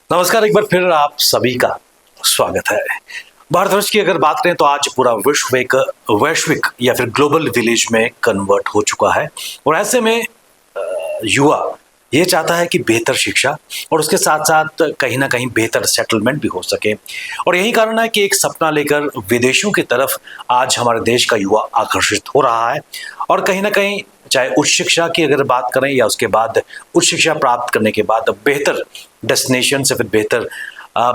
नमस्कार, एक बार फिर आप सभी का स्वागत है। भारतवर्ष की अगर बात करें तो आज पूरा विश्व एक वैश्विक या फिर ग्लोबल विलेज में कन्वर्ट हो चुका है और ऐसे में युवा ये चाहता है कि बेहतर शिक्षा और उसके साथ साथ कहीं ना कहीं बेहतर सेटलमेंट भी हो सके। और यही कारण है कि एक सपना लेकर विदेशों की तरफ आज हमारे देश का युवा आकर्षित हो रहा है और कहीं ना कहीं चाहे उच्च शिक्षा की अगर बात करें या उसके बाद उच्च शिक्षा प्राप्त करने के बाद बेहतर डेस्टिनेशन से फिर बेहतर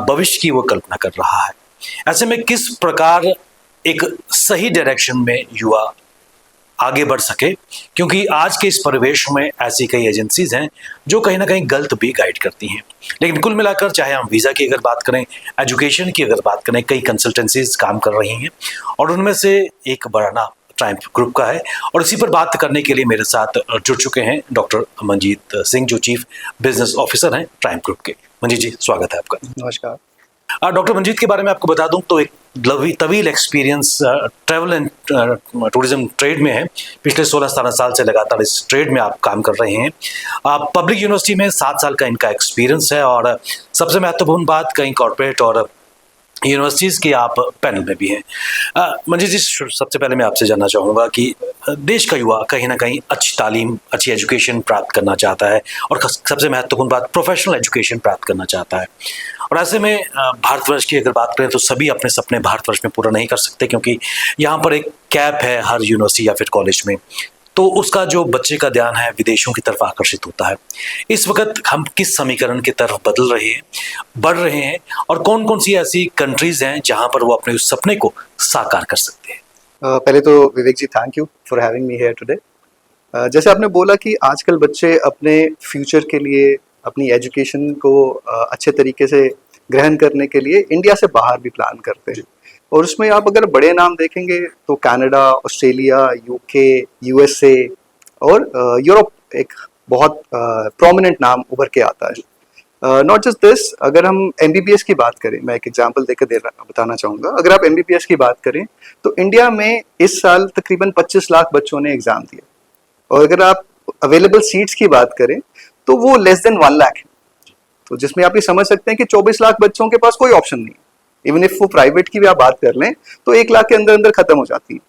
भविष्य की वो कल्पना कर रहा है। ऐसे में किस प्रकार एक सही डायरेक्शन में युवा आगे बढ़ सके, क्योंकि आज के इस परिवेश में ऐसी कई एजेंसीज हैं जो कहीं ना कहीं गलत भी गाइड करती हैं। लेकिन कुल मिलाकर चाहे हम वीज़ा की अगर बात करें, एजुकेशन की अगर बात करें, कई कंसल्टेंसीज काम कर रही हैं और उनमें से एक बड़ा नाम ट्रायम्फ ग्रुप का है। और इसी पर बात करने के लिए मेरे साथ जुड़ चुके हैं डॉक्टर मंजीत सिंह, जो चीफ बिजनेस ऑफिसर हैं ट्रायम्फ ग्रुप के। मंजीत जी, स्वागत है आपका। नमस्कार। डॉक्टर मंजीत के बारे में आपको बता दूं तो एक तवील experience travel and tourism trade में है। पिछले 16-17 साल से लगातार इस ट्रेड में आप काम कर रहे हैं। पब्लिक यूनिवर्सिटी में 7 साल का इनका एक्सपीरियंस है और सबसे महत्वपूर्ण बात, कई कॉर्पोरेट और यूनिवर्सिटीज़ के आप पैनल में भी हैं। मंजीत जी, सबसे पहले मैं आपसे जानना चाहूँगा कि देश का युवा कहीं ना कहीं अच्छी तालीम, अच्छी एजुकेशन प्राप्त करना चाहता है और सबसे महत्वपूर्ण बात, प्रोफेशनल एजुकेशन प्राप्त करना चाहता है। और ऐसे में भारतवर्ष की अगर बात करें तो सभी अपने सपने भारतवर्ष में पूरा नहीं कर सकते, क्योंकि यहाँ पर एक कैप है हर यूनिवर्सिटी या फिर कॉलेज में, तो उसका जो बच्चे का ध्यान है विदेशों की तरफ आकर्षित होता है। इस वक्त हम किस समीकरण की तरफ बदल रहे हैं, बढ़ रहे हैं, और कौन कौन सी ऐसी कंट्रीज हैं जहां पर वो अपने उस सपने को साकार कर सकते हैं? पहले तो Vivek ji, thank you for having me here today. जैसे आपने बोला कि आजकल बच्चे अपने फ्यूचर के लिए, अपनी एजुकेशन को अच्छे तरीके से ग्रहण करने के लिए इंडिया से बाहर भी प्लान करते हैं। और उसमें आप अगर बड़े नाम देखेंगे तो कनाडा, ऑस्ट्रेलिया, यूके, यूएसए और यूरोप एक बहुत प्रोमिनेंट नाम उभर के आता है। नॉट जस्ट दिस, अगर हम एमबीबीएस की बात करें, मैं एक एग्जांपल देकर बताना चाहूँगा। अगर आप एमबीबीएस की बात करें तो इंडिया में इस साल तकरीबन 25 लाख बच्चों ने एग्जाम दिया, और अगर आप अवेलेबल सीट्स की बात करें तो वो लेस देन 1 लाख है। तो जिसमें आप ये समझ सकते हैं कि 24 लाख बच्चों के पास कोई ऑप्शन नहीं है। इवन इफ वो प्राइवेट की भी आप बात कर लें तो 1 लाख के अंदर अंदर खत्म हो जाती है।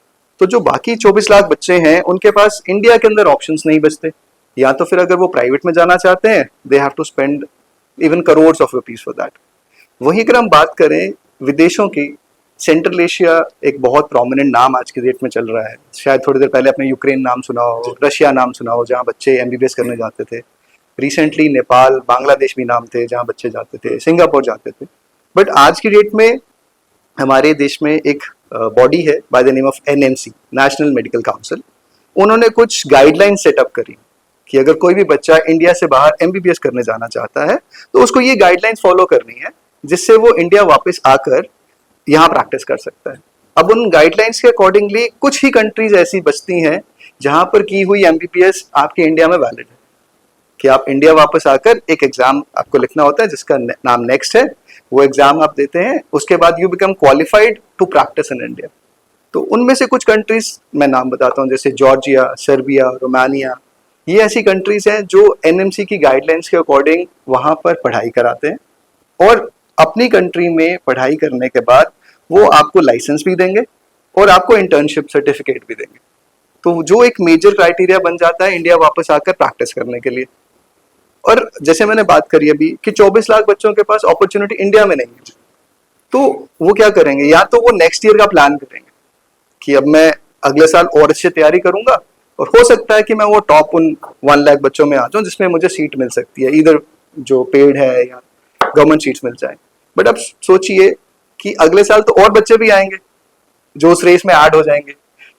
तो जो बाकी 24 लाख बच्चे हैं उनके पास इंडिया के अंदर ऑप्शंस नहीं बचते, या तो फिर अगर वो प्राइवेट में जाना चाहते हैं they have to spend even crores of rupees for that. वहीं अगर हम बात करें विदेशों की, सेंट्रल एशिया एक बहुत प्रोमिनेंट नाम आज की डेट में चल रहा है। शायद थोड़ी देर पहले आपने यूक्रेन नाम सुना हो, रशिया नाम सुना हो, जहाँ बच्चे एमबीबीएस करने जाते थे। रिसेंटली नेपाल, बांग्लादेश भी नाम थे जहाँ बच्चे जाते थे, सिंगापुर जाते थे। बट आज की डेट में हमारे देश में एक बॉडी है by the name of NMC, national medical council. उन्होंने कुछ गाइडलाइन सेटअप करी कि अगर कोई भी बच्चा इंडिया से बाहर एमबीबीएस करने जाना चाहता है तो उसको ये गाइडलाइंस फॉलो करनी है, जिससे वो इंडिया वापस आकर यहाँ प्रैक्टिस कर सकता है। अब उन गाइडलाइंस के अकॉर्डिंगली कुछ ही कंट्रीज ऐसी बचती हैं जहां पर की हुई एमबीबीएस आपके इंडिया में वैलिड है, कि आप इंडिया वापस आकर एक एग्जाम आपको लिखना होता है जिसका नाम नेक्स्ट है। वो एग्जाम आप देते हैं, उसके बाद you become qualified to practise in India. तो उनमें से कुछ कंट्रीज मैं नाम बताता हूँ, जैसे जॉर्जिया, सर्बिया, रोमानिया। ये ऐसी कंट्रीज हैं जो एनएमसी की गाइडलाइंस के अकॉर्डिंग वहां पर पढ़ाई कराते हैं, और अपनी कंट्री में पढ़ाई करने के बाद वो आपको लाइसेंस भी देंगे और आपको इंटर्नशिप सर्टिफिकेट भी देंगे। तो जो एक मेजर क्राइटेरिया बन जाता है इंडिया वापस आकर प्रैक्टिस करने के लिए। और जैसे मैंने बात करी अभी कि 24 लाख बच्चों के पास अपॉर्चुनिटी इंडिया में नहीं है, तो वो क्या करेंगे, या तो वो नेक्स्ट ईयर का प्लान करेंगे कि अब मैं अगले साल और अच्छी तैयारी करूंगा और हो सकता है कि मैं वो टॉप उन 1 लाख बच्चों में आ जाऊं जिसमें मुझे सीट मिल सकती है, इधर जो पेड है या गवर्नमेंट सीट्स मिल जाए। बट अब सोचिए कि अगले साल तो और बच्चे भी आएंगे जो उस रेस में ऐड हो जाएंगे,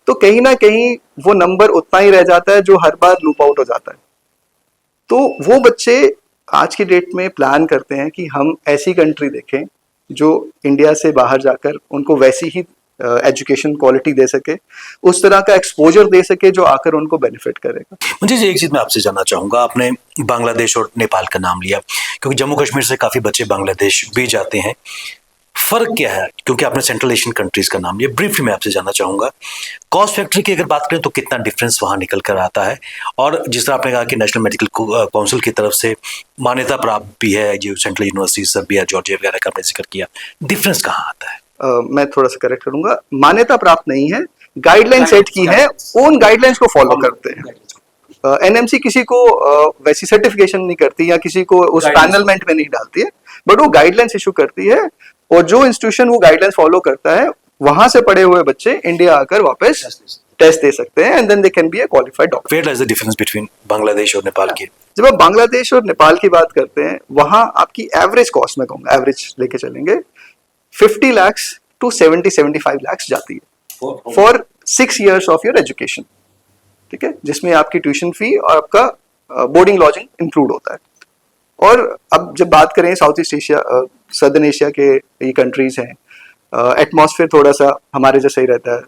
तो कहीं ना कहीं वो नंबर उतना ही रह जाता है जो हर बार लूप आउट हो जाता है। तो वो बच्चे आज की डेट में प्लान करते हैं कि हम ऐसी कंट्री देखें जो इंडिया से बाहर जाकर उनको वैसी ही एजुकेशन क्वालिटी दे सके, उस तरह का एक्सपोजर दे सके जो आकर उनको बेनिफिट करेगा। मुझे एक चीज मैं आपसे जानना चाहूंगा, आपने बांग्लादेश और नेपाल का नाम लिया, क्योंकि जम्मू कश्मीर से काफी बच्चे बांग्लादेश भी जाते हैं। फर्क क्या है, क्योंकि आपने सेंट्रल एशियन कंट्रीज का नाम लिया, ब्रीफली मैं आपसे जानना चाहूंगा कॉस्ट फैक्टर की अगर बात करें तो कितना डिफरेंस वहां निकल कर आता है, और जिस तरह आपने कहा कि नेशनल मेडिकल काउंसिल की तरफ से मान्यता प्राप्त भी है जो सेंट्रल यूनिवर्सिटी सर्बिया जॉर्जिया वगैरह का आपने जिक्र किया, डिफरेंस कहाँ आता है? मैं थोड़ा सा करेक्ट करूंगा, मान्यता प्राप्त नहीं है, गाइडलाइन सेट की है, उन गाइडलाइंस को फॉलो करते हैं। एनएमसी किसी को वैसी सर्टिफिकेशन नहीं करती या किसी को उस पैनलमेंट में नहीं डालती है, बट वो गाइडलाइंस इशू करती है, और जो इंस्टीट्यूशन वो गाइडलाइंस फॉलो करता है वहां से पढ़े हुए बच्चे इंडिया आकर वापस टेस्ट दे सकते हैं, and then they can be a qualified doctor. Where lies the difference between Bangladesh और नेपाल की? जब आप बांग्लादेश और नेपाल की बात करते हैं, वहां आपकी एवरेज कॉस्ट में कहूंगा, एवरेज लेके चलेंगे 50 लाख टू 70-75 लाख जाती है for 6 years of your education, ठीक है, जिसमें आपकी ट्यूशन फी और आपका बोर्डिंग लॉजिंग इंक्लूड होता है। और अब जब बात करें south east Asia, southern Asia के ये कंट्रीज हैं, एटमॉस्फेयर थोड़ा सा हमारे जैसा ही रहता है।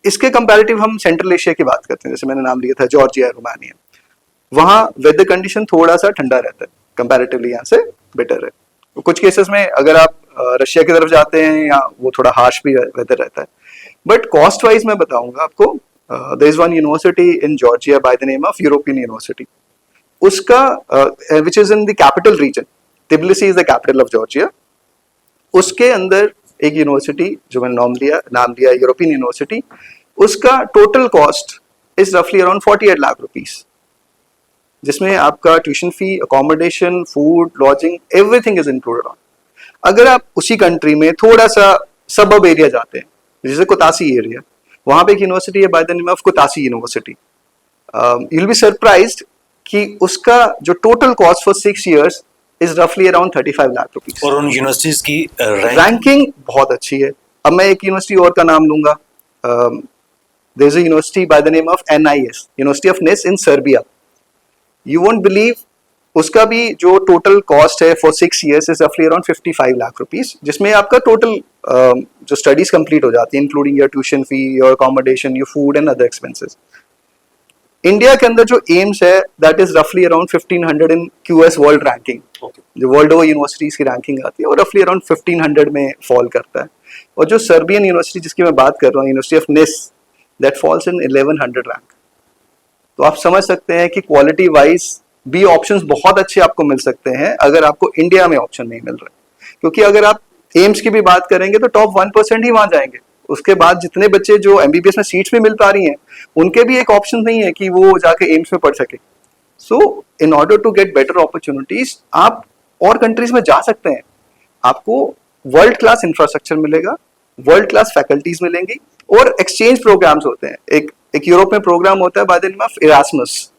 इसके कंपैरेटिव हम सेंट्रल एशिया की बात करते हैं, जैसे मैंने नाम लिया था जॉर्जिया, रोमानिया, वहाँ वेदर कंडीशन थोड़ा सा ठंडा रहता है, कंपैरेटिवली यहाँ से बेटर है। कुछ केसेस में अगर आप रशिया की तरफ जाते हैं या वो थोड़ा हार्श भी वेदर रहता है, बट कॉस्ट वाइज मैं बताऊंगा आपको, there is one university in Georgia by the name of European university, उसका which is in the capital region, Tbilisi is the capital of Georgia, उसके अंदर एक यूनिवर्सिटी जो मैंने नाम लिया यूरोपियन यूनिवर्सिटी, उसका टोटल कॉस्ट इज रफली अराउंड 48 लाख रुपीस, जिसमें आपका tuition fee, accommodation, food, lodging, everything is included on. अगर आप उसी कंट्री में थोड़ा सा सबब एरिया जाते हैं, जैसे कोतासी एरिया, वहां पे एक यूनिवर्सिटी है by the name of Kutaisi university, you will be surprised कि उसका जो total cost for 6 years is रफली अराउंड 35 लाख रुपीस। और उन यूनिवर्सिटीज की रैंकिंग बहुत अच्छी है। अब मैं एक यूनिवर्सिटी और का नाम लूंगा, there is a university by the name of NIS, university of Nis in Serbia. You won't believe, उसका भी जो टोटल कॉस्ट है फॉर 6 years इज रफली अराउंड 55 लाख रुपीस, जिसमें आपका टोटल जो स्टडीज कंप्लीट हो जाती है, including your tuition fee, your accommodation, your food and other expenses. India के अंदर जो एम्स है दैट इज रफली around 1500 in QS world ranking, जो वर्ल्ड ओवर यूनिवर्सिटीज की रैंकिंग आती है, वो रफली अराउंड 1500 में फॉल करता है। और जो सर्बियन यूनिवर्सिटी जिसकी मैं बात कर रहा हूँ, university of Nis, that falls in 1100 rank. तो आप समझ सकते हैं कि क्वालिटी वाइज भी ऑप्शंस बहुत अच्छे आपको मिल सकते हैं अगर आपको इंडिया में ऑप्शन नहीं मिल रहा, क्योंकि अगर आप एम्स की भी बात करेंगे तो टॉप 1% ही वहां जाएंगे। उसके बाद जितने बच्चे जो MBBS में सीट्स भी मिल पा रही हैं, उनके भी एक ऑप्शन नहीं है कि वो जाके एम्स में पढ़ सके। So in order to get better opportunities आप और कंट्रीज में जा सकते हैं, आपको वर्ल्ड क्लास इंफ्रास्ट्रक्चर मिलेगा, वर्ल्ड क्लास फैकल्टीज मिलेंगी, और एक्सचेंज प्रोग्राम्स होते हैं। एक यूरोप में प्रोग्राम होता है by the name of Erasmus,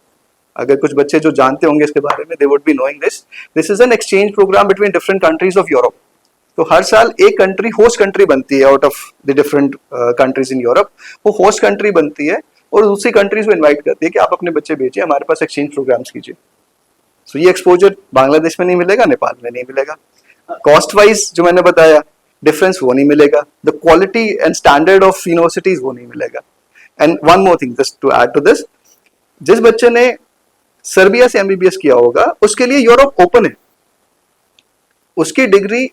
अगर कुछ बच्चे जो जानते होंगे इसके बारे में, they would be knowing this is an exchange programme between different countries of Europe. तो हर साल एक कंट्री होस्ट कंट्री बनती है out of the different countries in Europe, वो होस्ट कंट्री बनती है और दूसरी कंट्रीज को इनवाइट करती है कि आप अपने बच्चे भेजिए, हमारे पास एक्सचेंज प्रोग्राम्स कीजिए। सो ये एक्सपोजर बांग्लादेश में नहीं मिलेगा, नेपाल में नहीं मिलेगा। कॉस्ट वाइज जो मैंने बताया डिफरेंस वो नहीं मिलेगा, the quality and standard of universities वो नहीं मिलेगा। And one more thing just to add to this, जिस बच्चे ने सर्बिया से MBBS किया होगा उसके लिए यूरोप ओपन है, उसकी डिग्री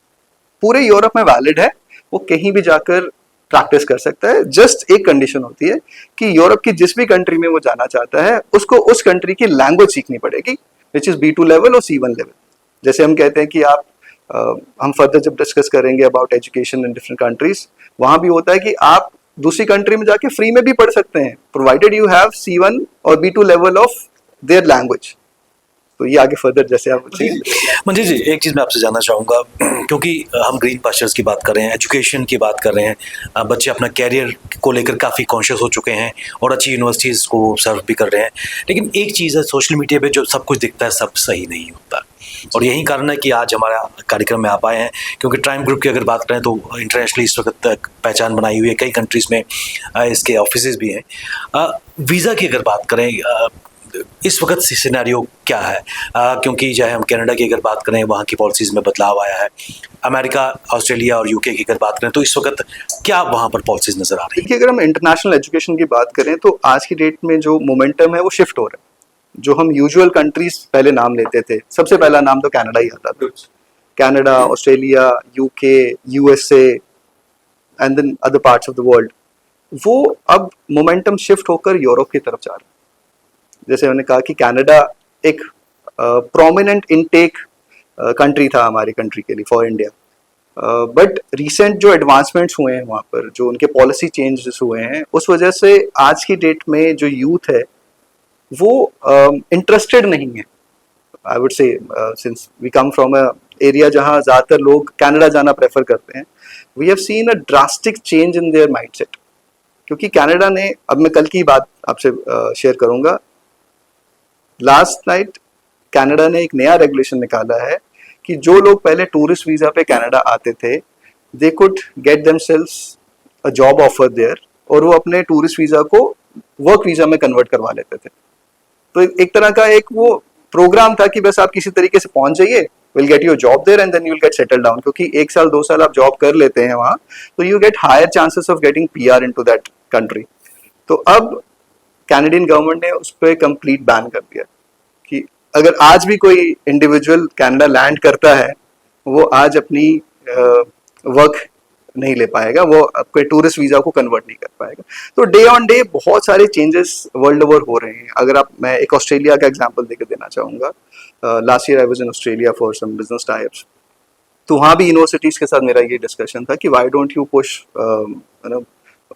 पूरे यूरोप में वैलिड है, वो कहीं भी जाकर प्रैक्टिस कर सकता है। जस्ट एक कंडीशन होती है कि यूरोप की जिस भी कंट्री में वो जाना चाहता है उसको उस कंट्री की लैंग्वेज सीखनी पड़ेगी, विच इज B2 लेवल और C1 लेवल। जैसे हम कहते हैं कि आप हम फर्दर जब डिस्कस करेंगे about education in different countries, वहां भी होता है कि आप दूसरी कंट्री में जाके फ्री में भी पढ़ सकते हैं, प्रोवाइडेड यू हैव C1 और B2 level of their language. तो ये आगे फर्दर जैसे आप मंजीत जी, एक चीज़ मैं आपसे जानना चाहूँगा, क्योंकि हम ग्रीन पास्चर्स की बात कर रहे हैं, एजुकेशन की बात कर रहे हैं, बच्चे अपना कैरियर को लेकर काफ़ी कॉन्शियस हो चुके हैं और अच्छी यूनिवर्सिटीज़ को सर्व भी कर रहे हैं, लेकिन एक चीज़ है सोशल मीडिया पे जो सब कुछ दिखता है सब सही नहीं होता, और यही कारण है कि आज हमारा कार्यक्रम में आप आए हैं, क्योंकि ट्राइम ग्रुप की अगर बात करें तो इंटरनेशनली इस वक्त तक पहचान बनाई हुई है, कई कंट्रीज़ में इसके ऑफिस भी हैं। वीज़ा की अगर बात करें, इस वक्त सिनेरियो क्या है, क्योंकि चाहे हम कनाडा की अगर बात करें वहाँ की पॉलिसीज़ में बदलाव आया है, अमेरिका, ऑस्ट्रेलिया और UK की अगर बात करें तो इस वक्त क्या वहाँ पर पॉलिसीज़ नज़र आ रही है? देखिए, अगर हम इंटरनेशनल एजुकेशन की बात करें तो आज की डेट में जो मोमेंटम है वो शिफ्ट हो रहा है। जो हम यूजुअल कंट्रीज पहले नाम लेते थे, सबसे पहला नाम तो कनाडा ही आता था, Canada, Australia, UK, USA and then other parts of the world, वो अब मोमेंटम शिफ्ट होकर यूरोप की तरफ जा रहा है। जैसे मैंने कहा कि कनाडा एक प्रोमिनेंट इनटेक कंट्री था हमारी कंट्री के लिए फॉर इंडिया, बट रिसेंट जो एडवांसमेंट्स हुए हैं वहाँ पर, जो उनके पॉलिसी चेंजेस हुए हैं, उस वजह से आज की डेट में जो यूथ है वो इंटरेस्टेड नहीं है। I would say since we come from a area जहाँ ज़्यादातर लोग कनाडा जाना प्रेफर करते हैं, we have seen a drastic change in their mindset. क्योंकि कनाडा ने, अब मैं कल की बात आपसे शेयर करूंगा, लास्ट नाइट कनाडा ने एक नया रेगुलेशन निकाला है कि जो लोग पहले टूरिस्ट वीजा पे कनाडा आते थे, they could get themselves a job offer there, और वो अपने टूरिस्ट वीजा को वर्क वीजा में कन्वर्ट करवा लेते थे। तो एक तरह का एक वो प्रोग्राम था कि बस आप किसी तरीके से पहुंच जाइए, will get your job there and then you will get settle down. क्योंकि 1 साल 2 साल आप जॉब कर लेते हैं वहां, तो you get higher chances of getting PR into that country. तो अब कैनेडियन गवर्नमेंट ने उस पर कंप्लीट बैन कर दिया कि अगर आज भी कोई इंडिविजुअल कनाडा लैंड करता है, वो आज अपनी वर्क नहीं ले पाएगा, वो आपके टूरिस्ट वीजा को कन्वर्ट नहीं कर पाएगा। तो डे ऑन डे बहुत सारे चेंजेस वर्ल्ड ओवर हो रहे हैं। अगर आप, मैं एक ऑस्ट्रेलिया का एग्जांपल देकर देना चाहूँगा। Last year I was in Australia for some business types, तो वहाँ भी यूनिवर्सिटीज़ के साथ मेरा ये डिस्कशन था कि why don't you push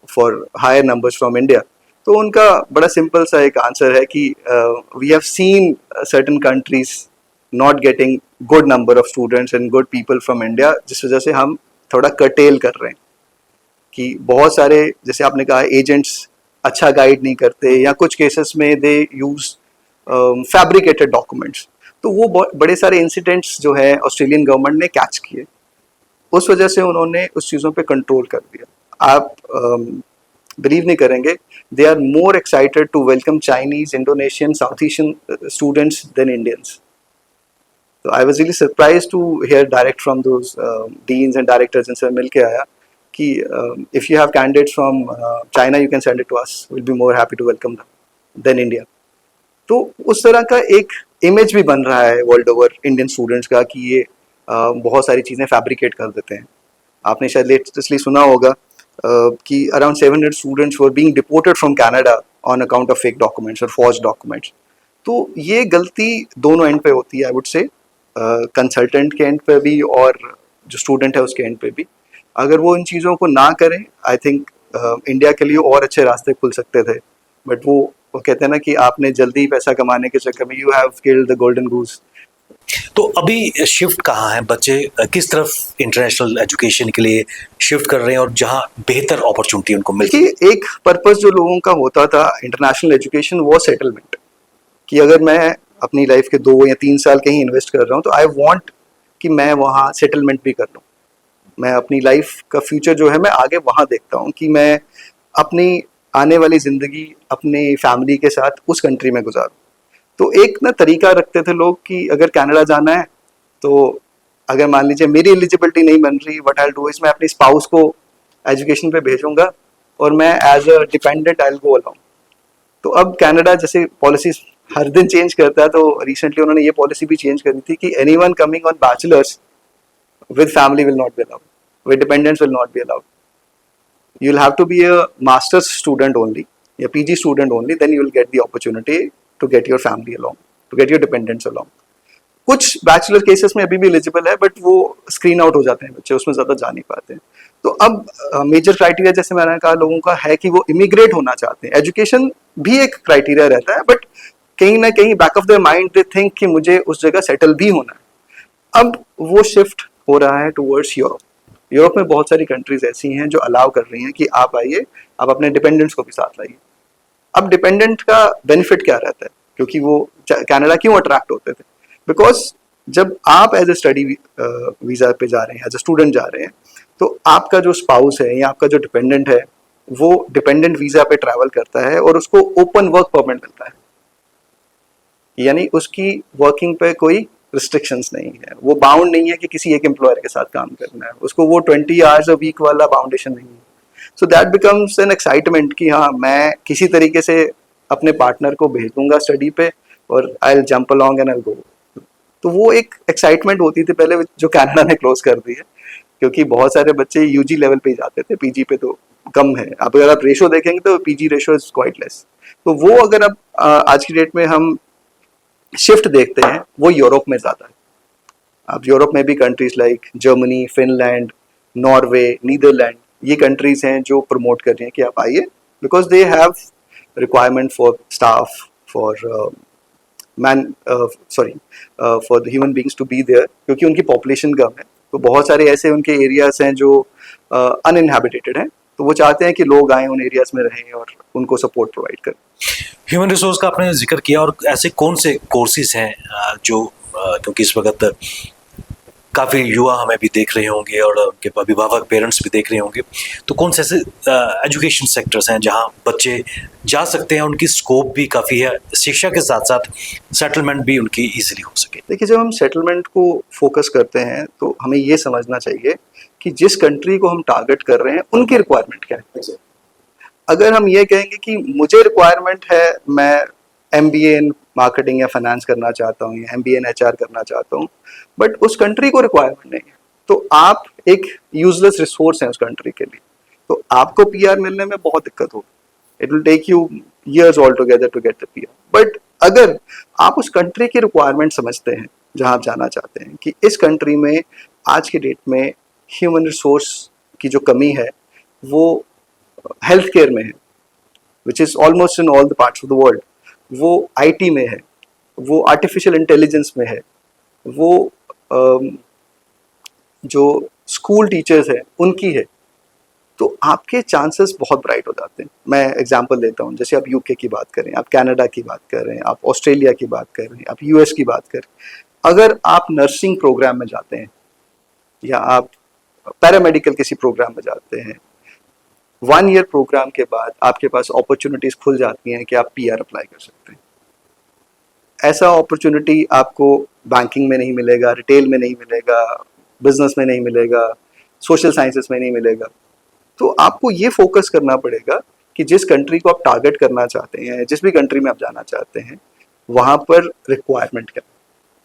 for higher numbers from India. तो उनका बड़ा सिंपल सा एक आंसर है कि we have seen certain countries not getting good number of students and good people from India, जिस वजह से हम थोड़ा कर्टेल कर रहे हैं कि बहुत सारे, जैसे आपने कहा, एजेंट्स अच्छा गाइड नहीं करते, या कुछ केसेस में दे यूज फैब्रिकेटेड डॉक्यूमेंट्स। तो वो बड़े सारे इंसिडेंट्स जो है ऑस्ट्रेलियन गवर्नमेंट ने कैच किए, उस वजह से उन्होंने उस चीज़ों पे कंट्रोल कर दिया। आप बिलीव नहीं करेंगे, they are more excited to welcome Chinese, Indonesian, South Asian students than Indians. So I was really surprised to hear direct from those deans and directors, जिनसे मिल के आया कि if you have candidates from China, you can send it to us. We'll be more happy to welcome them than India. तो उस तरह का एक image भी बन रहा है वर्ल्ड ओवर इंडियन स्टूडेंट्स का कि ये बहुत सारी चीज़ें फैब्रिकेट कर देते हैं। आपने शायद लेटेस्टली सुना होगा कि around 700 students were being deported from Canada on account of fake documents और फॉर्ज डॉक्यूमेंट्स। तो ये गलती दोनों एंड पे होती है, आई वुड से, कंसल्टेंट के एंड पे भी और जो स्टूडेंट है उसके एंड पे भी। अगर वो इन चीज़ों को ना करें, आई थिंक इंडिया के लिए और अच्छे रास्ते खुल सकते थे। बट वो कहते हैं ना कि आपने जल्दी पैसा कमाने के चक्कर में you have killed the golden goose. तो अभी शिफ्ट कहाँ है, बच्चे किस तरफ इंटरनेशनल एजुकेशन के लिए शिफ्ट कर रहे हैं और जहाँ बेहतर अपॉर्चुनिटी उनको मिलती है? एक पर्पस जो लोगों का होता था इंटरनेशनल एजुकेशन, वो सेटलमेंट, कि अगर मैं अपनी लाइफ के 2 या 3 साल कहीं इन्वेस्ट कर रहा हूँ, तो आई वांट कि मैं वहाँ सेटलमेंट भी कर लूँ। मैं अपनी लाइफ का फ्यूचर जो है मैं आगे वहाँ देखता हूँ कि मैं अपनी आने वाली ज़िंदगी अपनी फैमिली के साथ उस कंट्री में गुजारूँ। तो एक ना तरीका रखते थे लोग कि अगर कनाडा जाना है, तो अगर मान लीजिए मेरी एलिजिबिलिटी नहीं बन रही, what I will do is मैं अपनी स्पाउस को एजुकेशन पे भेजूंगा और मैं as a dependent I will go along. तो अब कनाडा जैसे पॉलिसीज हर दिन चेंज करता है, तो रिसेंटली उन्होंने ये पॉलिसी भी चेंज करी थी कि anyone coming on bachelors with family will not be allowed, with dependents will not be allowed. You will have to be a masters student only या PG student only, then you will get the opportunity to get your family along, to get your dependents along. कुछ bachelor cases में अभी भी eligible है, but वो screen out हो जाते हैं बच्चे, उसमें ज़्यादा जा नहीं पाते हैं। तो अब मेजर क्राइटेरिया जैसे मैंने कहा लोगों का है कि वो इमिग्रेट होना चाहते हैं। एजुकेशन भी एक क्राइटेरिया रहता है, बट कहीं ना कहीं back of the mind they think कि मुझे उस जगह सेटल भी होना है। अब वो शिफ्ट हो रहा है टूवर्ड्स यूरोप। यूरोप में बहुत सारी कंट्रीज ऐसी हैं जो अलाउ कर रही हैं कि आप आइए, आप अपने डिपेंडेंट्स को भी साथ लाइए। अब डिपेंडेंट का बेनिफिट क्या रहता है, क्योंकि वो कनाडा क्यों अट्रैक्ट होते थे, बिकॉज जब आप एज ए स्टडी वीज़ा पे जा रहे हैं, एज ए स्टूडेंट जा रहे हैं, तो आपका जो स्पाउस है या आपका जो डिपेंडेंट है वो डिपेंडेंट वीज़ा पे ट्रैवल करता है और उसको ओपन वर्क परमिट मिलता है, यानी उसकी वर्किंग पे कोई रिस्ट्रिक्शंस नहीं है, वो बाउंड नहीं है कि किसी एक एम्प्लॉयर के साथ काम करना है, उसको वो 20 आवर्स अ वीक वाला बाउंडेशन नहीं है। So that becomes an excitement कि हाँ, मैं किसी तरीके से अपने पार्टनर को भेज दूंगा स्टडी पे और I will jump along and I will गो। तो वो एक एक्साइटमेंट होती थी पहले, जो कनाडा ने क्लोज कर दी है, क्योंकि बहुत सारे बच्चे यूजी लेवल पे ही जाते थे, पीजी पे तो कम है। अब अगर आप रेशो देखेंगे तो PG ratio is quite less. तो वो अगर आप आज की डेट में हम शिफ्ट देखते हैं, वो यूरोप में ज्यादा है। आप यूरोप में भी countries like Germany, Finland, Norway, Netherlands, ये कंट्रीज हैं जो प्रमोट कर रही हैं कि आप आइए, because they have requirement for staff, for for the human beings to be there, क्योंकि उनकी पॉपुलेशन कम है। तो बहुत सारे ऐसे उनके एरियाज हैं जो अनइनहैबिटेड हैं, तो वो चाहते हैं कि लोग आए उन एरियाज में रहें और उनको सपोर्ट प्रोवाइड करें। ह्यूमन रिसोर्स का आपने जिक्र किया, और ऐसे कौन से कोर्सेज हैं जो क्योंकि इस वक्त काफ़ी युवा हमें भी देख रहे होंगे और उनके अभिभावक पेरेंट्स भी देख रहे होंगे, तो कौन से ऐसे एजुकेशन सेक्टर्स हैं जहां बच्चे जा सकते हैं, उनकी स्कोप भी काफ़ी है, शिक्षा के साथ साथ सेटलमेंट भी उनकी ईजिली हो सके? देखिए, जब हम सेटलमेंट को फोकस करते हैं तो हमें ये समझना चाहिए कि जिस कंट्री को हम टारगेट कर रहे हैं उनकी रिक्वायरमेंट क्या है। अगर हम ये कहेंगे कि मुझे रिक्वायरमेंट है, मैं MBA इन मार्केटिंग या फाइनेंस करना चाहता हूँ या MBA इन HR करना चाहता हूँ, बट उस कंट्री को रिक्वायरमेंट नहीं है, तो आप एक यूजलेस रिसोर्स हैं उस कंट्री के लिए। तो आपको PR मिलने में बहुत दिक्कत होगी, it will take you years all together to get the PR। But अगर आप उस कंट्री की रिक्वायरमेंट समझते हैं जहां आप जाना चाहते हैं, कि इस कंट्री में आज की डेट में ह्यूमन रिसोर्स की जो कमी है वो हेल्थ केयर में है, which is almost in all the parts of the world, वो IT में है, वो आर्टिफिशियल इंटेलिजेंस में है, वो जो स्कूल टीचर्स हैं उनकी है, तो आपके चांसेस बहुत ब्राइट हो जाते हैं। मैं एग्जांपल देता हूँ, जैसे आप UK की बात करें, आप कनाडा की बात कर रहे हैं, आप ऑस्ट्रेलिया की बात कर रहे हैं, आप US की बात करें, अगर आप नर्सिंग प्रोग्राम में जाते हैं या आप पैरामेडिकल किसी प्रोग्राम में जाते हैं, 1 ईयर प्रोग्राम के बाद आपके पास अपॉर्चुनिटीज खुल जाती हैं कि आप PR अप्लाई कर सकते हैं। ऐसा अपॉर्चुनिटी आपको बैंकिंग में नहीं मिलेगा, रिटेल में नहीं मिलेगा, बिजनेस में नहीं मिलेगा, सोशल साइंसेस में नहीं मिलेगा। तो आपको ये फोकस करना पड़ेगा कि जिस कंट्री को आप टारगेट करना चाहते हैं, जिस भी कंट्री में आप जाना चाहते हैं, वहां पर रिक्वायरमेंट क्या है,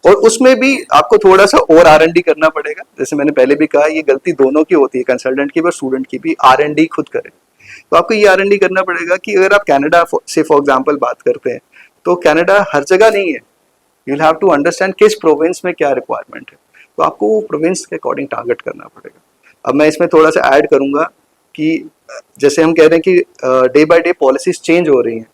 और उसमें भी आपको थोड़ा सा और R&D करना पड़ेगा। जैसे मैंने पहले भी कहा, ये गलती दोनों की होती है, कंसल्टेंट की भी और स्टूडेंट की भी, R&D खुद करें। तो आपको ये R&D करना पड़ेगा कि अगर आप कनाडा से फॉर एग्जांपल बात करते हैं, तो कनाडा हर जगह नहीं है, you will have to understand किस प्रोविंस में क्या रिक्वायरमेंट है, तो आपको वो प्रोविंस के अकॉर्डिंग टारगेट करना पड़ेगा। अब मैं इसमें थोड़ा सा ऐड करूंगा कि जैसे हम कह रहे हैं कि day by day policies change हो रही हैं,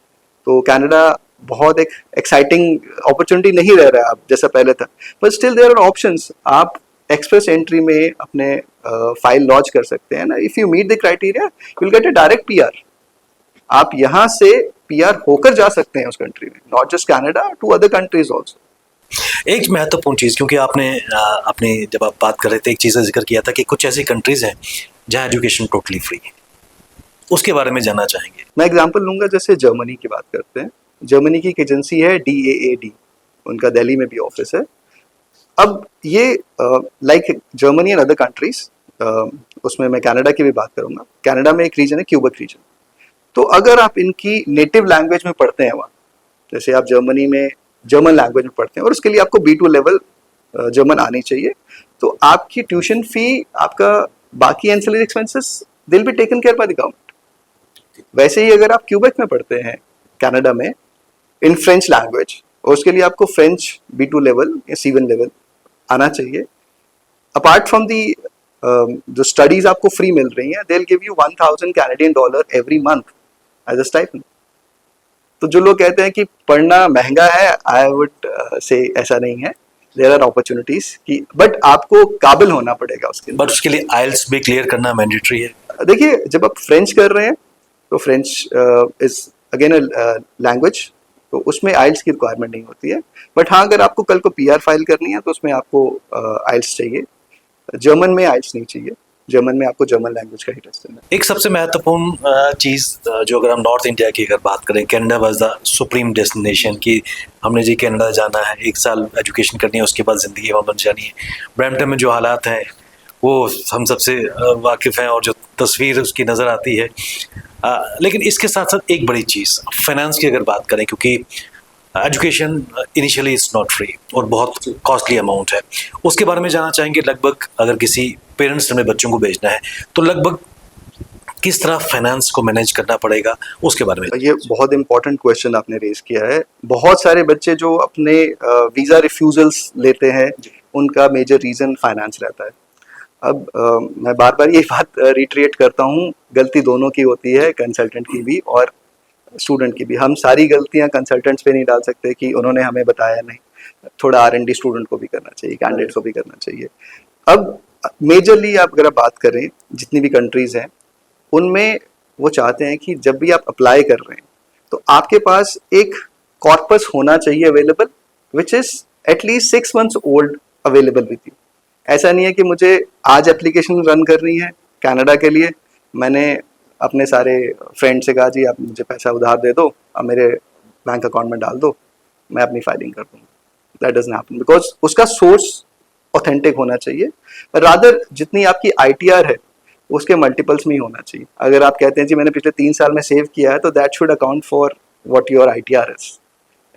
तो कनाडा बहुत एक एक्साइटिंग अपॉर्चुनिटी नहीं रह रहा है आप जैसा पहले था, but still there are options. आप एक्सप्रेस एंट्री में अपने फाइल लॉन्च कर सकते हैं ना, if you meet the criteria you will get a direct PR। आप यहाँ से PR होकर जा सकते हैं उस कंट्री में, not just Canada, to other countries also. एक महत्वपूर्ण चीज़, क्योंकि आपने अपने जब आप बात कर रहे थे, एक चीज़ का जिक्र किया था कि कुछ ऐसी कंट्रीज हैं जहाँ एजुकेशन टोटली फ्री है, उसके बारे में जानना चाहेंगे। मैं एग्जांपल लूंगा, जैसे जर्मनी की बात करते हैं। जर्मनी की एक एजेंसी है DAAD, उनका दिल्ली में भी ऑफिस है। अब ये like Germany and other countries, उसमें मैं कनाडा की भी बात करूंगा। कनाडा में एक रीजन है क्यूबेक रीजन, तो अगर आप इनकी नेटिव लैंग्वेज में पढ़ते हैं वहाँ, जैसे आप जर्मनी में जर्मन लैंग्वेज में पढ़ते हैं और उसके लिए आपको B2 लेवल जर्मन आनी चाहिए, तो आपकी ट्यूशन फी, आपका बाकी एंसिलरी एक्सपेंसेस दिल be taken care by the government. वैसे ही अगर आप क्यूबेक में पढ़ते हैं कनाडा में इन फ्रेंच लैंग्वेज, और उसके लिए आपको फ्रेंच B2 लेवल या C1 लेवल आना चाहिए। अपार्ट फ्रॉम दी जो स्टडीज आपको फ्री मिल रही हैं, they will give you $1,000 every month as a stipend. तो जो लोग कहते हैं कि पढ़ना महंगा है, आई वुड से ऐसा नहीं है, देयर आर अपॉर्चुनिटीज की, बट आपको काबिल होना पड़ेगा उसके लिए। बट उसके लिए IELTS भी क्लियर करना मैंडेटरी है। देखिए, जब आप फ्रेंच कर रहे हैं तो French is again a language, तो उसमें IELTS की रिक्वायरमेंट नहीं होती है। बट हाँ, अगर आपको कल को PR फाइल करनी है तो उसमें आपको IELTS चाहिए। जर्मन में IELTS नहीं चाहिए, जर्मन में आपको जर्मन लैंग्वेज का ही टेस्ट देना है। एक सबसे महत्वपूर्ण चीज़ जो अगर हम नॉर्थ इंडिया की अगर बात करें, Canada was the supreme destination, कि हमने जी कनाडा जाना है, 1 साल एजुकेशन करनी है, उसके बाद ज़िंदगी वहाँ बन जानी है। ब्रैम्पटन में जो हालात हैं वो हम सबसे वाकिफ़ हैं, और जो तस्वीर उसकी नज़र आती है। लेकिन इसके साथ साथ एक बड़ी चीज़ फाइनेंस की अगर बात करें, क्योंकि education initially is not free और बहुत कॉस्टली अमाउंट है, उसके बारे में जानना चाहेंगे। लगभग अगर किसी पेरेंट्स ने बच्चों को भेजना है तो लगभग किस तरह फाइनेंस को मैनेज करना पड़ेगा, उसके बारे में। ये बहुत इंपॉर्टेंट क्वेश्चन आपने रेज किया है। बहुत सारे बच्चे जो अपने वीज़ा रिफ्यूजल्स लेते हैं, उनका मेजर रीज़न फाइनेंस रहता है। अब मैं बार बार ये बात रिट्रेट करता हूँ, गलती दोनों की होती है, कंसल्टेंट की भी और स्टूडेंट की भी। हम सारी गलतियाँ कंसल्टेंट्स पे नहीं डाल सकते कि उन्होंने हमें बताया नहीं, थोड़ा R&D स्टूडेंट को भी करना चाहिए, कैंडिडेट को भी करना चाहिए। अब मेजरली आप अगर आप बात करें, जितनी भी कंट्रीज़ हैं उनमें वो चाहते हैं कि जब भी आप अप्लाई कर रहे हैं तो आपके पास एक कॉर्पस होना चाहिए available, which is at least 6 months old available with you. ऐसा नहीं है कि मुझे आज एप्लीकेशन रन करनी है कनाडा के लिए, मैंने अपने सारे फ्रेंड से कहा जी आप मुझे पैसा उधार दे दो, अब मेरे बैंक अकाउंट में डाल दो, मैं अपनी फाइलिंग कर दूँगा। दैट डजंट हैपन, बिकॉज उसका सोर्स ऑथेंटिक होना चाहिए। रादर जितनी आपकी ITR है उसके मल्टीपल्स में ही होना चाहिए। अगर आप कहते हैं जी मैंने पिछले 3 साल में सेव किया है, तो that should account for what your ITR is.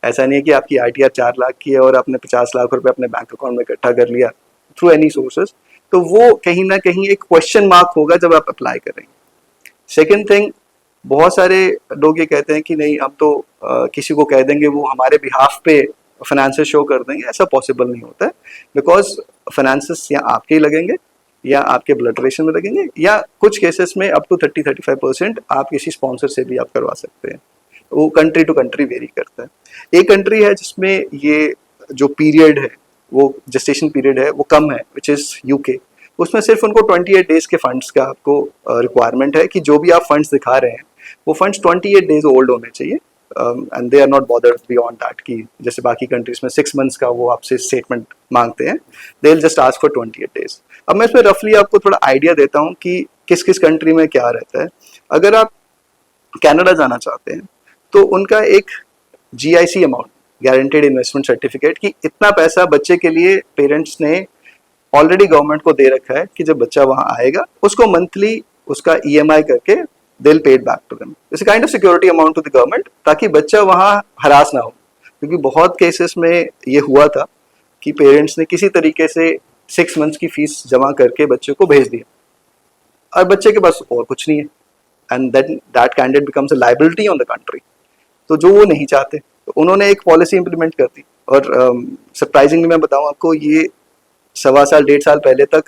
ऐसा नहीं है कि आपकी ITR 4 लाख की है और आपने 50 लाख रुपए अपने बैंक अकाउंट में इकट्ठा कर लिया थ्रू एनी सोर्सेज, तो वो कहीं ना कहीं एक क्वेश्चन मार्क होगा जब आप अप्लाई करेंगे। सेकेंड थिंग, बहुत सारे लोग ये कहते हैं कि नहीं हम तो किसी को कह देंगे वो हमारे बिहाफ पे फाइनेंसेस शो कर देंगे। ऐसा पॉसिबल नहीं होता है, बिकॉज फाइनेंसेस या आपके ही लगेंगे या आपके ब्लड रिलेशन में लगेंगे, या कुछ केसेस में अप टू 30-35% आप किसी स्पॉन्सर से भी आप करवा सकते हैं। वो कंट्री टू कंट्री वेरी करता है। एक कंट्री है जिसमें ये जो पीरियड है, वो जेस्टेशन पीरियड है, वो कम है, विच इज़ UK। उसमें सिर्फ उनको 28 डेज के फंड्स का आपको रिक्वायरमेंट है कि जो भी आप फंड्स दिखा रहे हैं वो फंड्स 28 डेज ओल्ड होने चाहिए, and they are not bothered beyond that, कि जैसे बाकी कंट्रीज में 6 मंथ्स का वो आपसे स्टेटमेंट मांगते हैं, they will just ask for 28 days. अब मैं इसमें रफली आपको थोड़ा आइडिया देता हूँ कि किस किस कंट्री में क्या रहता है। अगर आप कनाडा जाना चाहते हैं तो उनका एक GIC amount, guaranteed investment certificate, कि इतना पैसा बच्चे के लिए पेरेंट्स ने ऑलरेडी गवर्नमेंट को दे रखा है कि जब बच्चा वहाँ आएगा उसको मंथली उसका EMI करके they will pay it back to them. It's a kind of security amount to the government, ताकि बच्चा वहाँ हरास ना हो। क्योंकि बहुत केसेस में ये हुआ था कि पेरेंट्स ने किसी तरीके से 6 मंथ्स की फीस जमा करके बच्चे को भेज दिया और बच्चे के पास और कुछ नहीं है, and that candidate becomes a liability on the country. तो जो वो नहीं चाहते, तो उन्होंने एक पॉलिसी इंप्लीमेंट कर दी। और सरप्राइजिंगली मैं बताऊं आपको, ये 1.25 साल पहले तक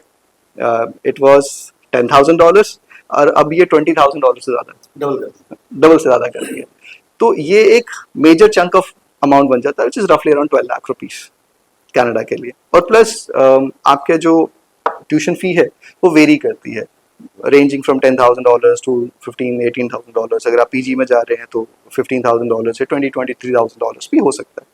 इट वाज $10,000 और अब ये $20,000 से ज़्यादा, डबल से ज़्यादा कर दिया। तो ये एक मेजर चंक ऑफ अमाउंट बन जाता है, विच इज़ रफली अराउंड 12 लाख रुपीज़ कनाडा के लिए। और प्लस आपके जो ट्यूशन फी है वो वेरी करती है, रेंजिंग फ्रॉम $10,000 टू $15,000-18,000। अगर आप PG में जा रहे हैं तो $15,000 से $23,000 भी हो सकता है।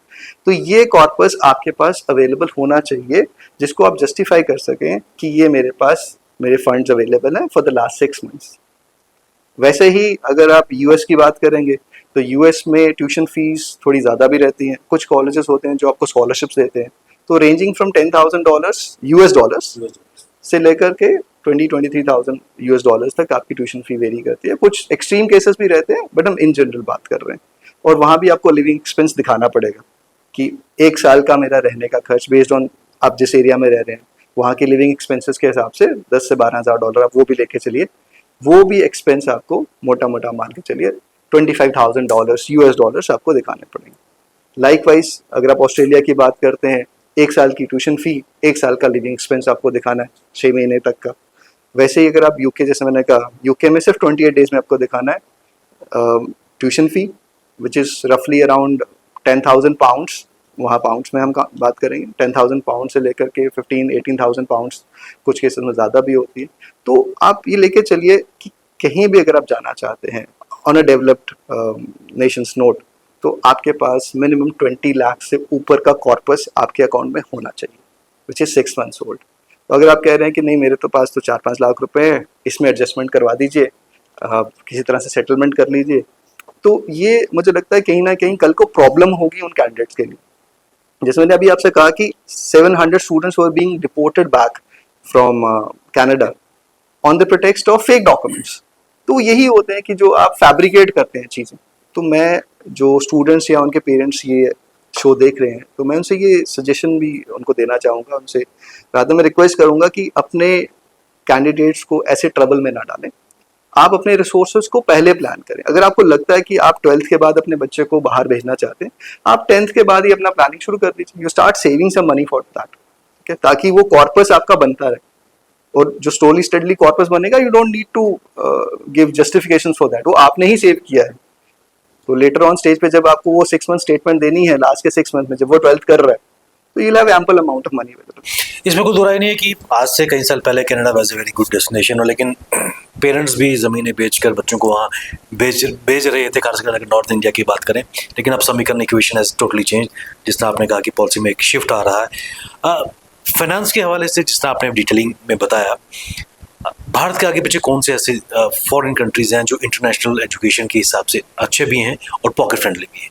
तो ये कॉर्पस आपके पास अवेलेबल होना चाहिए, जिसको आप जस्टिफाई कर सकें कि ये मेरे पास मेरे फंड्स अवेलेबल हैं फॉर द लास्ट 6 मंथ्स। वैसे ही अगर आप US की बात करेंगे तो US में ट्यूशन फीस थोड़ी ज़्यादा भी रहती हैं। कुछ कॉलेजेस होते हैं जो आपको स्कॉलरशिप्स देते हैं, तो रेंजिंग फ्रॉम $10,000 US से लेकर के $23,000 तक आपकी ट्यूशन फी वेरी करती है। कुछ एक्सट्रीम केसेस भी रहते हैं, बट हम इन जनरल बात कर रहे हैं। और वहाँ भी आपको लिविंग एक्सपेंस दिखाना पड़ेगा कि 1 साल का मेरा रहने का खर्च बेस्ड ऑन आप जिस एरिया में रह रहे हैं वहाँ के लिविंग एक्सपेंसेस के हिसाब से $10,000 से $12,000 आप वो भी लेके चलिए। वो भी एक्सपेंस आपको मोटा मोटा मान के चलिए $25,000 आपको दिखाने पड़ेंगे। लाइकवाइज अगर आप ऑस्ट्रेलिया की बात करते हैं, 1 साल की ट्यूशन फी, 1 साल का लिविंग एक्सपेंस आपको दिखाना है 6 महीने तक का। वैसे ही अगर आप UK, जैसे मैंने कहा, UK में सिर्फ 28 डेज में आपको दिखाना है ट्यूशन फी, विच इज़ रफली अराउंड £10,000। वहाँ पाउंड्स में हम बात करेंगे, £10,000 से लेकर के 15-18,000 पाउंड्स, कुछ केसेस में ज़्यादा भी होती है। तो आप ये लेके चलिए कि कहीं भी अगर आप जाना चाहते हैं on a developed Nations note, तो आपके पास मिनिमम 20 लाख से ऊपर का कॉर्पस आपके अकाउंट में होना चाहिए, विच इज़ 6 मंथ्स ओल्ड। तो अगर आप कह रहे हैं कि नहीं मेरे तो पास तो 4-5 लाख रुपए है, इसमें एडजस्टमेंट करवा दीजिए, किसी तरह से सेटलमेंट कर लीजिए, तो ये मुझे लगता है कहीं ना कहीं कल को प्रॉब्लम होगी उन कैंडिडेट्स के लिए। जैसे मैंने अभी आपसे कहा कि 700 students were being deported back from Canada on the pretext of fake documents. तो यही होते हैं कि जो आप फैब्रिकेट करते हैं चीज़ें। तो मैं जो स्टूडेंट्स या उनके पेरेंट्स ये शो देख रहे हैं, तो मैं उनसे ये सजेशन भी उनको देना चाहूँगा, उनसे रादर मैं रिक्वेस्ट करूँगा कि अपने कैंडिडेट्स को ऐसे ट्रबल में ना डालें। आप अपने रिसोर्सेज को पहले प्लान करें। अगर आपको लगता है कि आप 12th के बाद अपने बच्चे को बाहर भेजना चाहते हैं, आप 10th के बाद ही अपना प्लानिंग शुरू कर दीजिए। You start saving some money for that, ठीक है, ताकि वो कॉर्पस आपका बनता रहे। और जो स्लोली स्टडली कॉर्पस बनेगा, you don't need to give justification for that, वो आपने ही सेव किया है। तो लेटर ऑन स्टेज पे जब आपको वो 6 मंथ स्टेटमेंट देनी है, लास्ट के 6 मंथ में जब वो 12th कर रहा है, तो you have ample amount of money available. इसमें कोई दो राय नहीं है कि आज से कई साल पहले Canada was a very good destination हो, लेकिन पेरेंट्स भी ज़मीनें बेचकर बच्चों को वहाँ भेज रहे थे, खासकर अगर नॉर्थ इंडिया की बात करें। लेकिन अब समीकरण इक्वेशन हैज़ टोटली चेंज, जिस तरह आपने कहा कि पॉलिसी में एक शिफ्ट आ रहा है। फाइनेंस के हवाले से जिस तरह आपने डिटेलिंग में बताया, भारत के आगे पीछे कौन से ऐसे फॉरेन कंट्रीज हैं जो इंटरनेशनल एजुकेशन के हिसाब से अच्छे भी हैं और पॉकेट फ्रेंडली भी हैं?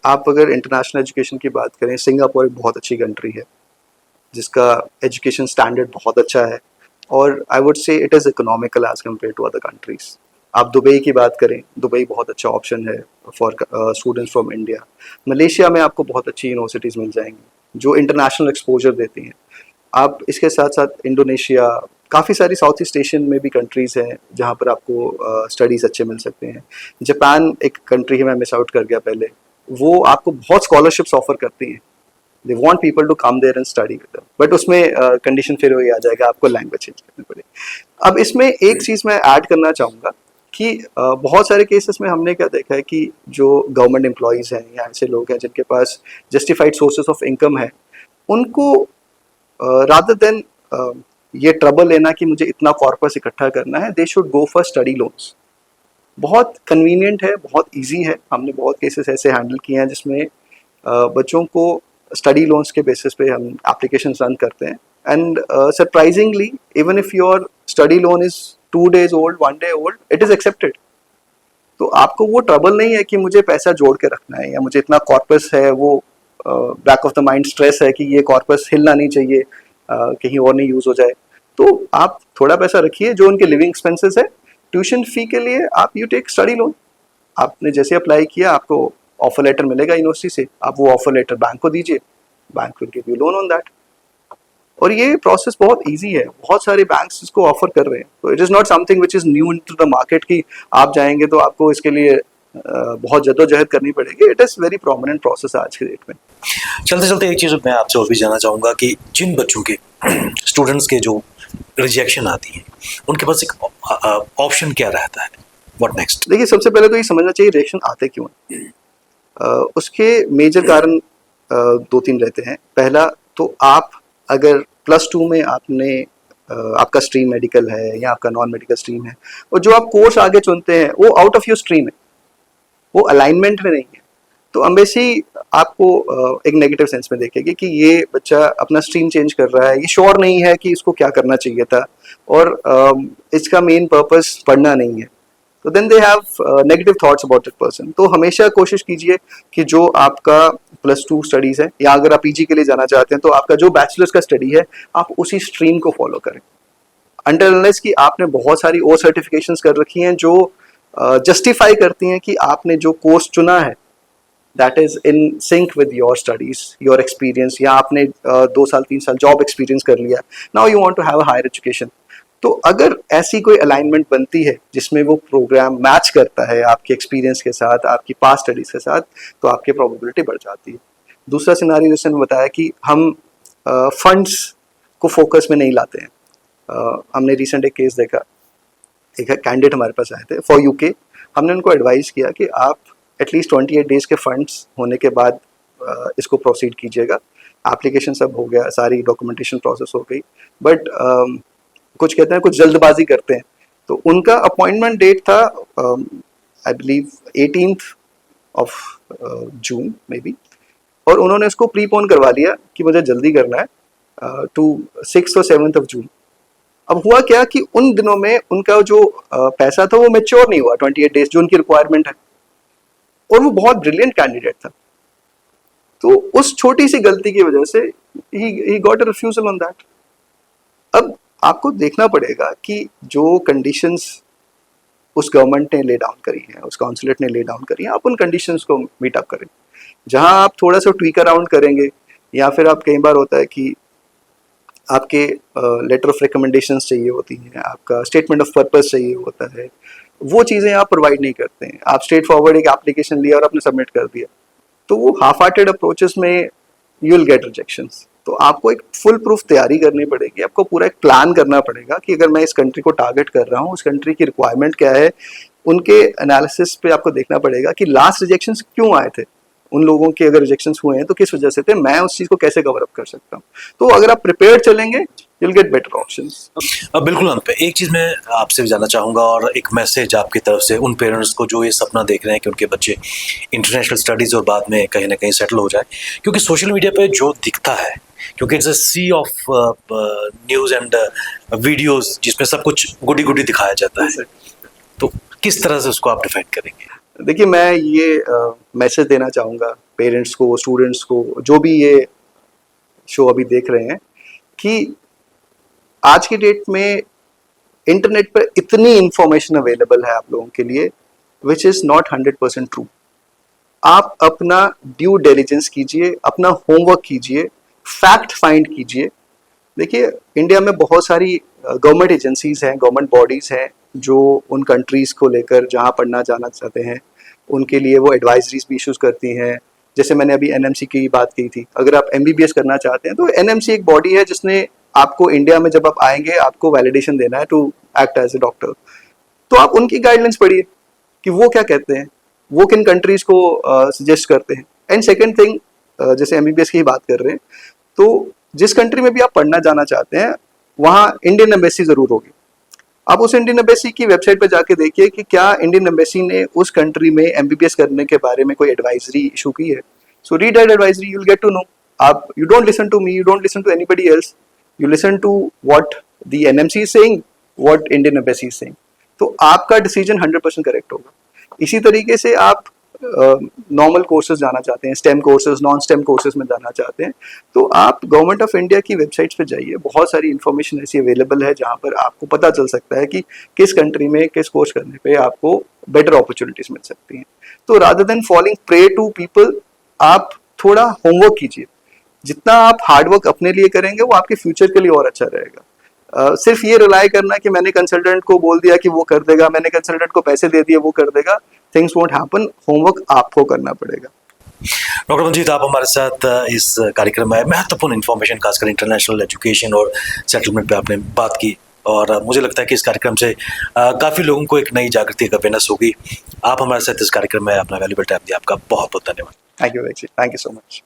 आप अगर इंटरनेशनल एजुकेशन की बात करें, सिंगापुर एक बहुत अच्छी कंट्री है जिसका एजुकेशन स्टैंडर्ड बहुत अच्छा है, और I would say it is economical as compare to other countries. आप दुबई की बात करें, दुबई बहुत अच्छा ऑप्शन है for students from India. Malaysia में आपको बहुत अच्छी यूनिवर्सिटीज़ मिल जाएंगी जो इंटरनेशनल एक्सपोजर देती हैं। आप इसके साथ साथ इंडोनेशिया, काफ़ी सारी साउथ ईस्ट एशियन में भी कंट्रीज़ हैं जहाँ पर आपको स्टडीज़ अच्छे मिल सकते हैं। जापान एक कंट्री है, मैं मिस आउट कर गया पहले, वो आपको बहुत स्कॉलरशिप्स ऑफर करती हैं। They want people to come there and study with them, but उसमें कंडीशन फिर वही आ जाएगा, आपको लैंग्वेज चेंज करनी पड़ेगी। अब इसमें एक चीज़ मैं ऐड करना चाहूँगा कि बहुत सारे केसेस में हमने क्या देखा है कि जो गवर्नमेंट एम्प्लॉयज़ हैं या ऐसे लोग हैं जिनके पास जस्टिफाइड सोर्सेज ऑफ इनकम है, उनको रादर देन ये ट्रबल लेना कि मुझे इतना कॉर्पस इकट्ठा करना है, they should go for study loans. बहुत कन्वीनियंट है, बहुत इजी है। हमने बहुत केसेस ऐसे हैंडल किए हैं जिसमें बच्चों को स्टडी लोन्स के बेसिस पे हम एप्लीकेशन रन करते हैं, and surprisingly even if your study loan is 2 days old, 1 day old, it is accepted. तो आपको वो ट्रबल नहीं है कि मुझे पैसा जोड़ के रखना है या मुझे इतना कॉर्पस है, वो back of the mind stress है कि ये कॉर्पस हिलना नहीं चाहिए, कहीं और नहीं यूज हो जाए। तो आप थोड़ा पैसा रखिए जो उनके लिविंग एक्सपेंसेस है। ट्यूशन फी के लिए आप यू टेक स्टडी लोन। आपने जैसे अप्लाई किया, आपको ऑफर लेटर मिलेगा यूनिवर्सिटी से, आप वो ऑफर लेटर बैंक को दीजिए, bank will give you loan on that. और ये प्रोसेस बहुत इजी है, बहुत सारे बैंक्स इसको ऑफर कर रहे हैं। तो it is not something which is new into the market कि आप जाएंगे तो आपको इसके लिए बहुत जद्दोजहद करनी पड़ेगी। It is very prominent process आज के डेट में। चलते चलते एक चीज़ मैं आपसे और भी जानना चाहूँगा कि जिन बच्चों के स्टूडेंट्स के जो रिजेक्शन आती है, उनके पास एक ऑप्शन क्या रहता है, व्हाट नेक्स्ट? देखिए, सबसे पहले तो ये समझना चाहिए रिएक्शन आते क्यों हैं। उसके मेजर कारण 2-3 रहते हैं। पहला तो आप अगर +2 में आपने आपका स्ट्रीम मेडिकल है या आपका नॉन मेडिकल स्ट्रीम है, और जो आप कोर्स आगे चुनते हैं वो आउट ऑफ योर स्ट्रीम है, वो अलाइनमेंट में नहीं है, तो अम्बेसी आपको एक नेगेटिव सेंस में देखेगी कि ये बच्चा अपना स्ट्रीम चेंज कर रहा है, ये श्योर नहीं है कि इसको क्या करना चाहिए था, और इसका मेन पर्पस पढ़ना नहीं है। तो then they have negative thoughts about that person. तो हमेशा कोशिश कीजिए कि जो आपका +2 स्टडीज़ है, या अगर आप पीजी के लिए जाना चाहते हैं तो आपका जो बैचलर्स का स्टडी है, आप उसी स्ट्रीम को फॉलो करें, अंटिल अनलेस कि आपने बहुत सारी और सर्टिफिकेशंस कर रखी हैं जो जस्टिफाई करती हैं कि आपने जो कोर्स चुना है that is in sync with your studies, your experience, या आपने 2 साल 3 साल जॉब एक्सपीरियंस कर लिया, now you want to have a higher education. तो अगर ऐसी कोई अलाइनमेंट बनती है जिसमें वो प्रोग्राम मैच करता है आपके एक्सपीरियंस के साथ, आपकी पास्ट स्टडीज के साथ, तो आपकी प्रोबेबिलिटी बढ़ जाती है। दूसरा सिनारियो जैसे मैंने बताया कि हम फंड्स को फोकस में नहीं लाते हैं। हमने रिसेंट एक केस देखा, एक कैंडिडेट हमारे पास आए थे फॉर यूके। हमने उनको एडवाइस किया कि आप एटलीस्ट 28 डेज के फंड्स होने के बाद इसको प्रोसीड कीजिएगा। एप्लीकेशन सब हो गया, सारी डॉक्यूमेंटेशन प्रोसेस हो गई, बट कुछ कहते हैं कुछ जल्दबाजी करते हैं। तो उनका अपॉइंटमेंट डेट था I believe 18th of June may be, और उन्होंने इसको प्रीपोन करवा लिया कि मुझे जल्दी करना है टू 6th और 7th of जून। अब हुआ क्या कि उन दिनों में उनका जो पैसा था वो मैच्योर नहीं हुआ 28 डेज जो उनकी रिक्वायरमेंट है, और वो बहुत ब्रिलियंट कैंडिडेट था। तो उस छोटी सी गलती की वजह से he got a refusal on that. अब आपको देखना पड़ेगा कि जो कंडीशंस उस गवर्नमेंट ने ले डाउन करी हैं, उस काउंसिलेट ने ले डाउन करी हैं, आप उन कंडीशंस को मीट अप करें। जहां आप थोड़ा सा ट्वीक अराउंड करेंगे, या फिर आप कई बार होता है कि आपके लेटर ऑफ रिकमेंडेशंस चाहिए होती हैं, आपका स्टेटमेंट ऑफ पर्पस चाहिए होता है, वो चीज़ें आप प्रोवाइड नहीं करते हैं। आप स्ट्रेट फॉरवर्ड एक एप्लीकेशन लिया और आपने सबमिट कर दिया, तो वो हाफ हार्टेड अप्रोचेस में यू विल गेट रिजेक्शंस। तो आपको एक फुल प्रूफ तैयारी करनी पड़ेगी, आपको पूरा एक प्लान करना पड़ेगा कि अगर मैं इस कंट्री को टारगेट कर रहा हूँ, उस कंट्री की रिक्वायरमेंट क्या है, उनके एनालिसिस पे आपको देखना पड़ेगा कि लास्ट रिजेक्शंस क्यों आए थे, उन लोगों के अगर रिजेक्शंस हुए हैं तो किस वजह से थे, मैं उस चीज़ को कैसे कवर अप कर सकता हूँ। तो अगर आप प्रिपेयर चलेंगे, you will get better options. अब बिल्कुल अंत पे एक चीज़ मैं आपसे भी जानना चाहूँगा और एक मैसेज आपकी तरफ से उन पेरेंट्स को जो ये सपना देख रहे हैं कि उनके बच्चे इंटरनेशनल स्टडीज़ और बाद में कहीं ना कहीं सेटल हो जाए, क्योंकि सोशल मीडिया पे जो दिखता है, क्योंकि it's a sea of news and videos जिसमें सब कुछ गुडी गुडी दिखाया जाता है, तो किस तरह से उसको आप डिफाइन करेंगे? देखिए, मैं ये मैसेज देना चाहूँगा पेरेंट्स को, स्टूडेंट्स को, जो भी ये शो अभी देख रहे हैं, कि आज की डेट में इंटरनेट पर इतनी इंफॉर्मेशन अवेलेबल है आप लोगों के लिए, विच इज़ नॉट 100% ट्रू। आप अपना ड्यू डिलिजेंस कीजिए, अपना होमवर्क कीजिए, फैक्ट फाइंड कीजिए। देखिए, इंडिया में बहुत सारी गवर्नमेंट एजेंसीज हैं, गवर्नमेंट बॉडीज़ हैं, जो उन कंट्रीज़ को लेकर जहाँ पढ़ना जाना चाहते हैं उनके लिए वो एडवाइजरीज भी इशूज़ करती हैं। जैसे मैंने अभी एनएमसी की बात की थी, अगर आप एमबीबीएस करना चाहते हैं तो एनएमसी एक बॉडी है जिसने आपको इंडिया में जब आप आएंगे आपको वैलिडेशन देना है to act as a doctor. तो आप उनकी गाइडलाइंस पढ़िए कि वो क्या कहते हैं, वो किन कंट्रीज़ को सजेस्ट करते हैं। एंड सेकेंड थिंग, जैसे एमबीबीएस की ही बात कर रहे हैं, तो जिस कंट्री में भी आप पढ़ना जाना चाहते हैं वहाँ इंडियन एम्बेसी ज़रूर होगी। आप उस इंडियन एम्बेसी की वेबसाइट पर जाके देखिए कि क्या इंडियन एम्बेसी ने उस कंट्री में एमबीबीएस करने के बारे में कोई एडवाइजरी इशू की है। So read that advisory, you will get to know. आप you don't listen to me, you don't listen to anybody else, you listen to what the NMC is saying, what Indian embassy is saying. तो आपका decision 100% correct होगा। इसी तरीके से आप normal courses जाना चाहते हैं, stem courses, non stem courses में जाना चाहते हैं, तो आप गवर्नमेंट ऑफ इंडिया की वेबसाइट्स पे जाइए। बहुत सारी इन्फॉर्मेशन ऐसी अवेलेबल है जहाँ पर आपको पता चल सकता है कि किस कंट्री में किस कोर्स करने पे आपको बेटर अपॉर्चुनिटीज मिल सकती हैं। तो rather than falling prey to people, आप थोड़ा होमवर्क कीजिए। जितना आप हार्डवर्क अपने लिए करेंगे वो आपके फ्यूचर के लिए और अच्छा रहेगा। सिर्फ ये रिलाई करना कि मैंने कंसल्टेंट को बोल दिया कि वो कर देगा, मैंने कंसल्टेंट को पैसे दे दिए वो कर देगा, थिंग्स वोंट हैपन। होमवर्क आपको करना पड़ेगा। डॉक्टर मंजीत, आप हमारे साथ इस कार्यक्रम में महत्वपूर्ण इन्फॉर्मेशन खासकर इंटरनेशनल एजुकेशन और सेटलमेंट पे आपने बात की, और मुझे लगता है कि इस कार्यक्रम से काफ़ी लोगों को एक नई जागृति का अवेयरनेस होगी। आप हमारे साथ इस कार्यक्रम में अपना वैल्यूएबल टाइम दिया, आपका बहुत बहुत धन्यवाद। Thank you, thank you so much.